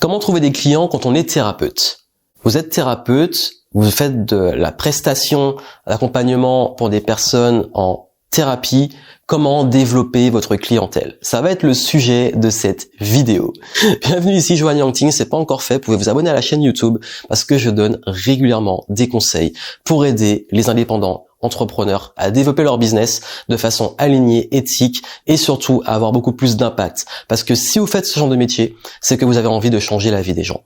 Comment trouver des clients quand on est thérapeute? Vous êtes thérapeute, vous faites de la prestation d'accompagnement pour des personnes en thérapie. Comment développer votre clientèle? Ça va être le sujet de cette vidéo. Bienvenue ici, Joanne Yangting. Si c'est pas encore fait, vous pouvez vous abonner à la chaîne YouTube parce que je donne régulièrement des conseils pour aider les indépendants entrepreneurs à développer leur business de façon alignée, éthique et surtout à avoir beaucoup plus d'impact. Parce que si vous faites ce genre de métier, c'est que vous avez envie de changer la vie des gens.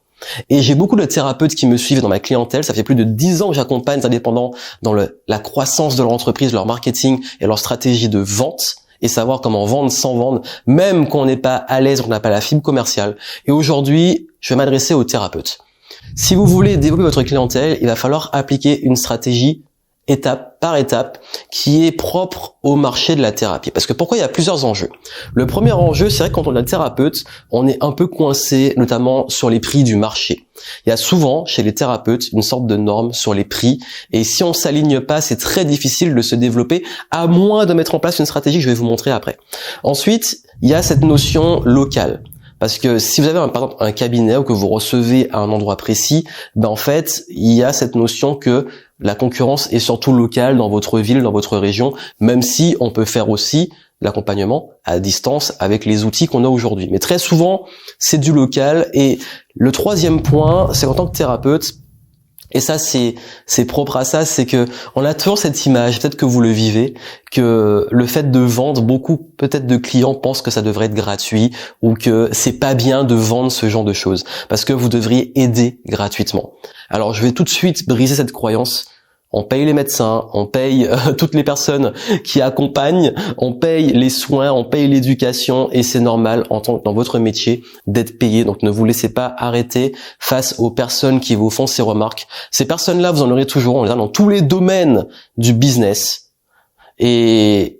Et j'ai beaucoup de thérapeutes qui me suivent dans ma clientèle. Ça fait plus de 10 ans que j'accompagne les indépendants dans la croissance de leur entreprise, leur marketing et leur stratégie de vente et savoir comment vendre sans vendre, même quand on n'est pas à l'aise, qu'on n'a pas la fibre commerciale. Et aujourd'hui, je vais m'adresser aux thérapeutes. Si vous voulez développer votre clientèle, il va falloir appliquer une stratégie étape par étape qui est propre au marché de la thérapie. Parce que pourquoi il y a plusieurs enjeux? Le premier enjeu, c'est vrai que quand on est thérapeute, on est un peu coincé, notamment sur les prix du marché. Il y a souvent, chez les thérapeutes, une sorte de norme sur les prix. Et si on s'aligne pas, c'est très difficile de se développer, à moins de mettre en place une stratégie que je vais vous montrer après. Ensuite, il y a cette notion locale. Parce que si vous avez par exemple un cabinet ou que vous recevez à un endroit précis, en fait, il y a cette notion que la concurrence est surtout locale dans votre ville, dans votre région, même si on peut faire aussi l'accompagnement à distance avec les outils qu'on a aujourd'hui. Mais très souvent, c'est du local. Et le troisième point, c'est qu'en tant que thérapeute, et ça c'est propre à ça, c'est que on a toujours cette image, peut-être que vous le vivez, que le fait de vendre, beaucoup peut-être de clients pensent que ça devrait être gratuit ou que c'est pas bien de vendre ce genre de choses parce que vous devriez aider gratuitement. Alors je vais tout de suite briser cette croyance. On paye les médecins, on paye toutes les personnes qui accompagnent, on paye les soins, on paye l'éducation et c'est normal dans votre métier d'être payé. Donc ne vous laissez pas arrêter face aux personnes qui vous font ces remarques. Ces personnes-là, vous en aurez toujours, on les a dans tous les domaines du business. Et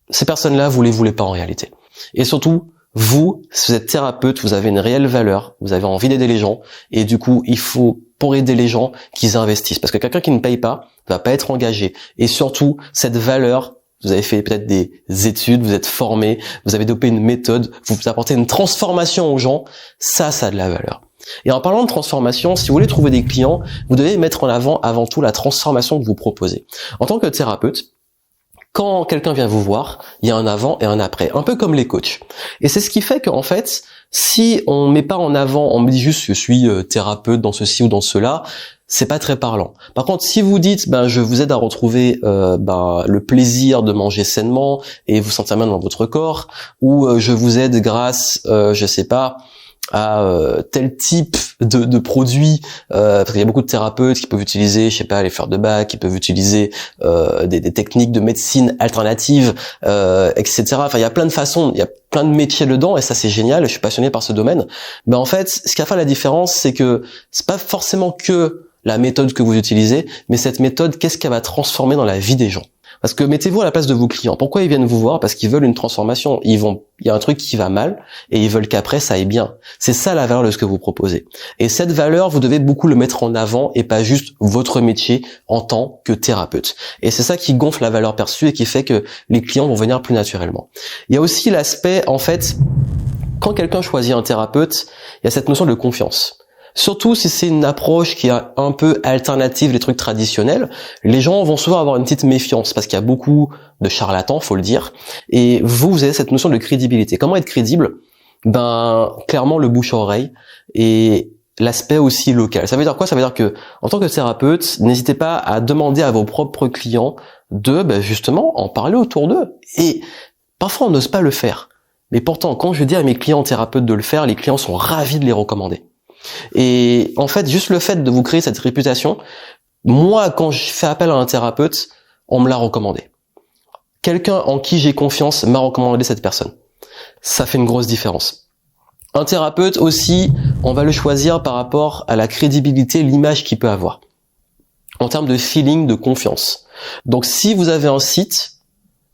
ces personnes-là, vous les voulez pas en réalité. Et surtout, vous, si vous êtes thérapeute, vous avez une réelle valeur, vous avez envie d'aider les gens et du coup, il faut, pour aider les gens, qu'ils investissent. Parce que quelqu'un qui ne paye pas va pas être engagé. Et surtout, cette valeur, vous avez fait peut-être des études, vous êtes formé, vous avez développé une méthode, vous apportez une transformation aux gens, ça a de la valeur. Et en parlant de transformation, si vous voulez trouver des clients, vous devez mettre en avant tout la transformation que vous proposez. En tant que thérapeute, quand quelqu'un vient vous voir, il y a un avant et un après, un peu comme les coachs. Et c'est ce qui fait qu'en fait, si on met pas en avant, on me dit juste je suis thérapeute dans ceci ou dans cela, c'est pas très parlant. Par contre, si vous dites je vous aide à retrouver le plaisir de manger sainement et vous sentir bien dans votre corps, ou je vous aide grâce je sais pas à tel type de produits, parce qu'il y a beaucoup de thérapeutes qui peuvent utiliser, je sais pas, les fleurs de bac, qui peuvent utiliser des techniques de médecine alternative, etc. Enfin, il y a plein de façons, il y a plein de métiers dedans, et ça c'est génial. Je suis passionné par ce domaine. Mais en fait, ce qui a fait la différence, c'est que c'est pas forcément que la méthode que vous utilisez, mais cette méthode, qu'est-ce qu'elle va transformer dans la vie des gens? Parce que mettez-vous à la place de vos clients. Pourquoi ils viennent vous voir? Parce qu'ils veulent une transformation. Il y a un truc qui va mal et ils veulent qu'après ça aille bien. C'est ça la valeur de ce que vous proposez. Et cette valeur, vous devez beaucoup le mettre en avant et pas juste votre métier en tant que thérapeute. Et c'est ça qui gonfle la valeur perçue et qui fait que les clients vont venir plus naturellement. Il y a aussi l'aspect, en fait, quand quelqu'un choisit un thérapeute, il y a cette notion de confiance. Surtout si c'est une approche qui est un peu alternative des trucs traditionnels, les gens vont souvent avoir une petite méfiance parce qu'il y a beaucoup de charlatans, faut le dire. Et vous avez cette notion de crédibilité. Comment être crédible? Clairement le bouche à oreille et l'aspect aussi local. Ça veut dire quoi? Ça veut dire que en tant que thérapeute, n'hésitez pas à demander à vos propres clients de justement en parler autour d'eux. Et parfois on n'ose pas le faire. Mais pourtant, quand je dis à mes clients thérapeutes de le faire, les clients sont ravis de les recommander. Et en fait, juste le fait de vous créer cette réputation, moi, quand je fais appel à un thérapeute, on me l'a recommandé. Quelqu'un en qui j'ai confiance m'a recommandé cette personne. Ça fait une grosse différence. Un thérapeute aussi, on va le choisir par rapport à la crédibilité, l'image qu'il peut avoir. En termes de feeling, de confiance. Donc si vous avez un site,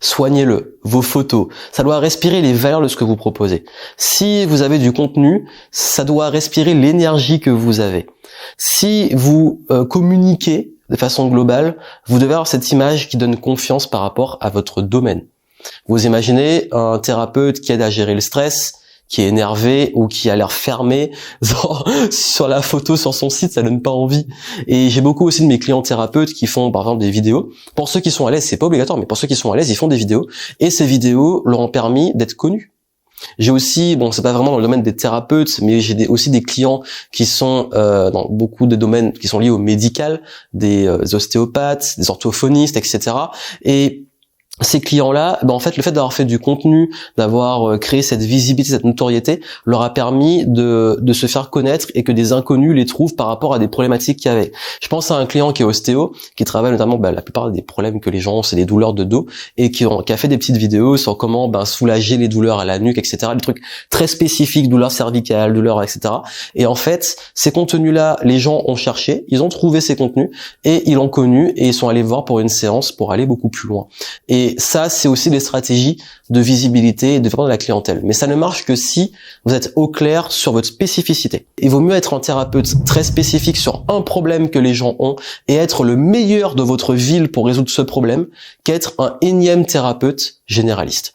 soignez-le, vos photos, ça doit respirer les valeurs de ce que vous proposez. Si vous avez du contenu, ça doit respirer l'énergie que vous avez. Si vous communiquez de façon globale, vous devez avoir cette image qui donne confiance par rapport à votre domaine. Vous imaginez un thérapeute qui aide à gérer le stress, qui est énervé ou qui a l'air fermé sur la photo sur son site, ça donne pas envie. Et j'ai beaucoup aussi de mes clients thérapeutes qui font par exemple des vidéos. Pour ceux qui sont à l'aise, c'est pas obligatoire, mais pour ceux qui sont à l'aise, ils font des vidéos et ces vidéos leur ont permis d'être connus. J'ai aussi, bon, c'est pas vraiment dans le domaine des thérapeutes, mais j'ai aussi des clients qui sont dans beaucoup de domaines qui sont liés au médical, des ostéopathes, des orthophonistes, etc. Et ces clients-là, en fait, le fait d'avoir fait du contenu, d'avoir créé cette visibilité, cette notoriété, leur a permis de se faire connaître et que des inconnus les trouvent par rapport à des problématiques qu'il y avait. Je pense à un client qui est ostéo, qui travaille notamment, la plupart des problèmes que les gens ont, c'est des douleurs de dos, et qui a fait des petites vidéos sur comment soulager les douleurs à la nuque, etc. Des trucs très spécifiques, douleurs cervicales, douleurs, etc. Et en fait, ces contenus-là, les gens ont cherché, ils ont trouvé ces contenus, et ils l'ont connu, et ils sont allés voir pour une séance pour aller beaucoup plus loin. Et ça, c'est aussi des stratégies de visibilité et de développement de la clientèle. Mais ça ne marche que si vous êtes au clair sur votre spécificité. Il vaut mieux être un thérapeute très spécifique sur un problème que les gens ont et être le meilleur de votre ville pour résoudre ce problème qu'être un énième thérapeute généraliste.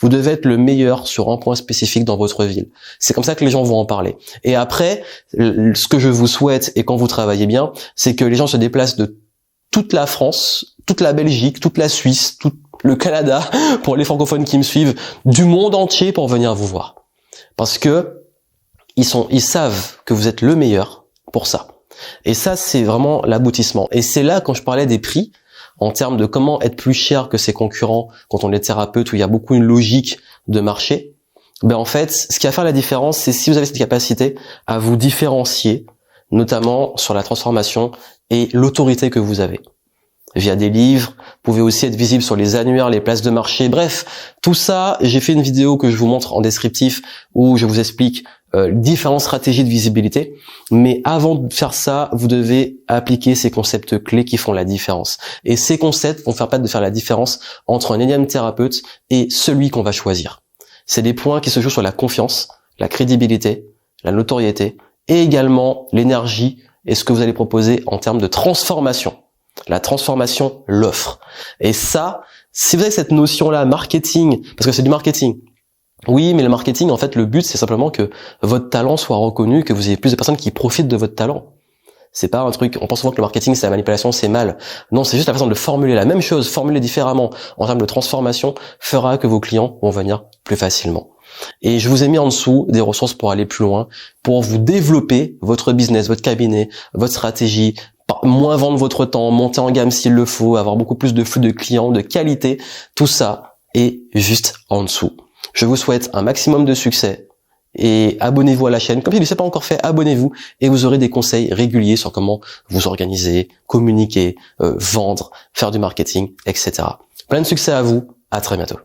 Vous devez être le meilleur sur un point spécifique dans votre ville. C'est comme ça que les gens vont en parler. Et après, ce que je vous souhaite, et quand vous travaillez bien, c'est que les gens se déplacent de toute la France, toute la Belgique, toute la Suisse, tout le Canada, pour les francophones qui me suivent, du monde entier pour venir vous voir. Parce que ils savent que vous êtes le meilleur pour ça. Et ça, c'est vraiment l'aboutissement. Et c'est là, quand je parlais des prix, en termes de comment être plus cher que ses concurrents quand on est thérapeute, où il y a beaucoup une logique de marché, en fait, ce qui va faire la différence, c'est si vous avez cette capacité à vous différencier, notamment sur la transformation et l'autorité que vous avez. Via des livres, vous pouvez aussi être visible sur les annuaires, les places de marché, bref, tout ça, j'ai fait une vidéo que je vous montre en descriptif où je vous explique différentes stratégies de visibilité, mais avant de faire ça, vous devez appliquer ces concepts clés qui font la différence. Et ces concepts vont permettre de faire la différence entre un énième thérapeute et celui qu'on va choisir. C'est des points qui se jouent sur la confiance, la crédibilité, la notoriété et également l'énergie et ce que vous allez proposer en termes de transformation. La transformation, l'offre. Et ça, si vous avez cette notion-là, marketing, parce que c'est du marketing. Oui, mais le marketing, en fait, le but, c'est simplement que votre talent soit reconnu, que vous ayez plus de personnes qui profitent de votre talent. C'est pas un truc, on pense souvent que le marketing, c'est la manipulation, c'est mal. Non, c'est juste la façon de formuler la même chose, formuler différemment en termes de transformation, fera que vos clients vont venir plus facilement. Et je vous ai mis en dessous des ressources pour aller plus loin, pour vous développer votre business, votre cabinet, votre stratégie, moins vendre votre temps, monter en gamme s'il le faut, avoir beaucoup plus de flux de clients, de qualité, tout ça est juste en dessous. Je vous souhaite un maximum de succès et abonnez-vous à la chaîne. Comme si ce n'est pas encore fait, abonnez-vous et vous aurez des conseils réguliers sur comment vous organiser, communiquer, vendre, faire du marketing, etc. Plein de succès à vous, à très bientôt.